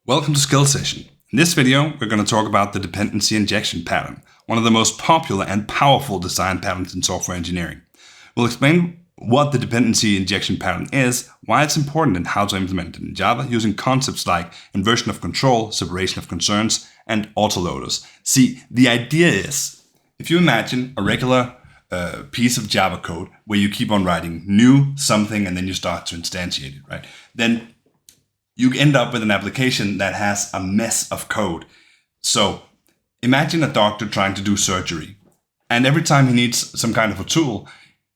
Welcome to Skill Session. In this video, we're going to talk about the Dependency Injection Pattern, one of the most popular and powerful design patterns in software engineering. We'll explain what the Dependency Injection Pattern is, why it's important, and how to implement it in Java using concepts like inversion of control, separation of concerns, and autoloaders. See, the idea is, if you imagine a regular piece of Java code where you keep on writing new something and then you start to instantiate it, right? Then you end up with an application that has a mess of code. So imagine a doctor trying to do surgery. And every time he needs some kind of a tool,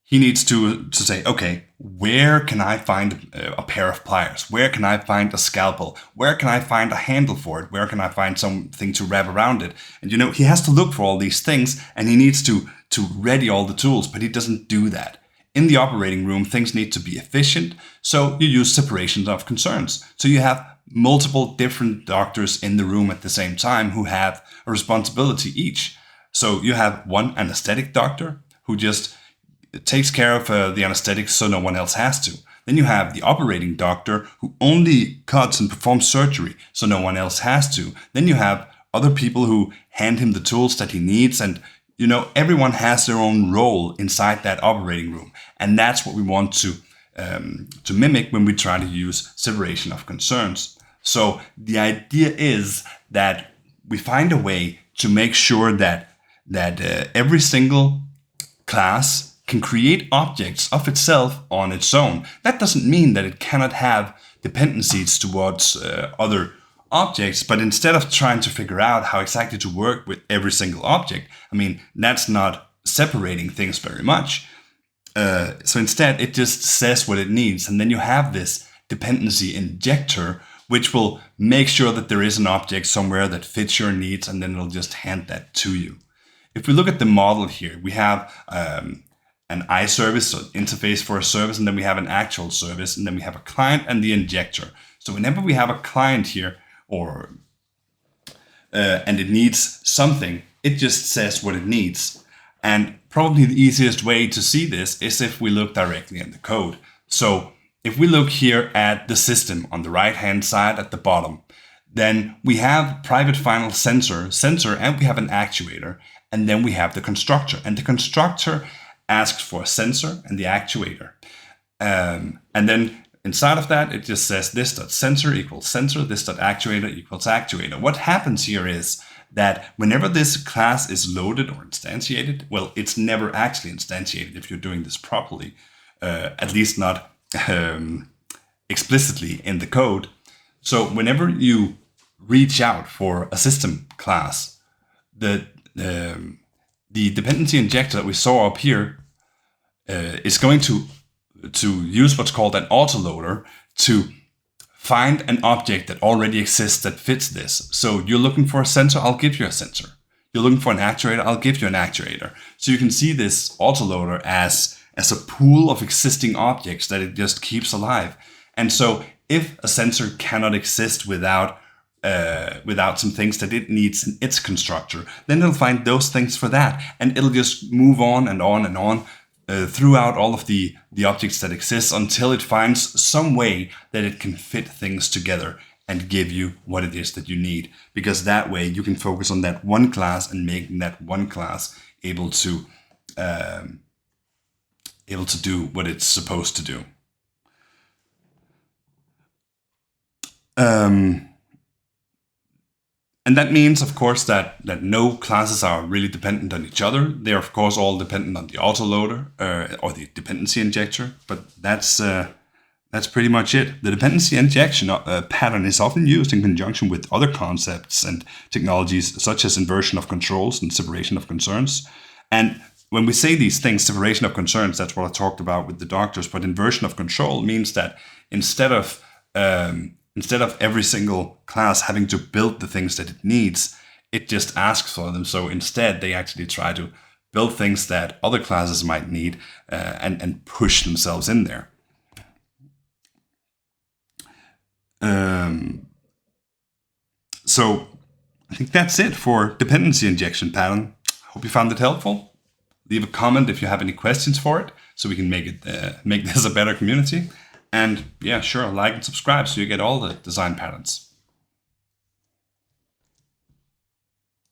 he needs to say, okay, where can I find a pair of pliers? Where can I find a scalpel? Where can I find a handle for it? Where can I find something to wrap around it? And he has to look for all these things and he needs to ready all the tools, but he doesn't do that. In the operating room, things need to be efficient, so you use separation of concerns. So you have multiple different doctors in the room at the same time who have a responsibility each. So you have one anesthetic doctor who just takes care of the anesthetics so no one else has to. Then you have the operating doctor who only cuts and performs surgery so no one else has to. Then you have other people who hand him the tools that he needs, and everyone has their own role inside that operating room. And that's what we want to mimic when we try to use separation of concerns. So the idea is that we find a way to make sure that every single class can create objects of itself on its own. That doesn't mean that it cannot have dependencies towards other objects, but instead of trying to figure out how exactly to work with every single object, that's not separating things very much. So instead, it just says what it needs, and then you have this dependency injector, which will make sure that there is an object somewhere that fits your needs, and then it'll just hand that to you. If we look at the model here, we have an iService, so interface for a service, and then we have an actual service, and then we have a client and the injector. So whenever we have a client here, and it needs something, it just says what it needs. And probably the easiest way to see this is if we look directly in the code. So if we look here at the system on the right hand side at the bottom, then we have private final sensor, and we have an actuator, and then we have the constructor. And the constructor asks for a sensor and the actuator. And then inside of that, it just says this.sensor equals sensor, this.actuator equals actuator. What happens here is that whenever this class is loaded or instantiated, well, it's never actually instantiated if you're doing this properly, at least not explicitly in the code. So whenever you reach out for a system class, the dependency injector that we saw up here is going to use what's called an autoloader to find an object that already exists that fits this. So you're looking for a sensor, I'll give you a sensor. You're looking for an actuator, I'll give you an actuator. So you can see this autoloader as a pool of existing objects that it just keeps alive. And so if a sensor cannot exist without some things that it needs in its constructor, then it'll find those things for that. And it'll just move on and on and on throughout all of the objects that exist until it finds some way that it can fit things together and give you what it is that you need. Because that way you can focus on that one class and making that one class able to do what it's supposed to do. And that means, of course, that no classes are really dependent on each other. They're, of course, all dependent on the autoloader or the dependency injector, but that's pretty much it. The dependency injection pattern is often used in conjunction with other concepts and technologies, such as inversion of controls and separation of concerns. And when we say these things, separation of concerns, that's what I talked about with the doctors, but inversion of control means that instead of every single class having to build the things that it needs, it just asks for them. So instead, they actually try to build things that other classes might need and push themselves in there. So I think that's it for dependency injection pattern. Hope you found it helpful. Leave a comment if you have any questions for it, so we can make this a better community. And yeah, sure, like and subscribe so you get all the design patterns.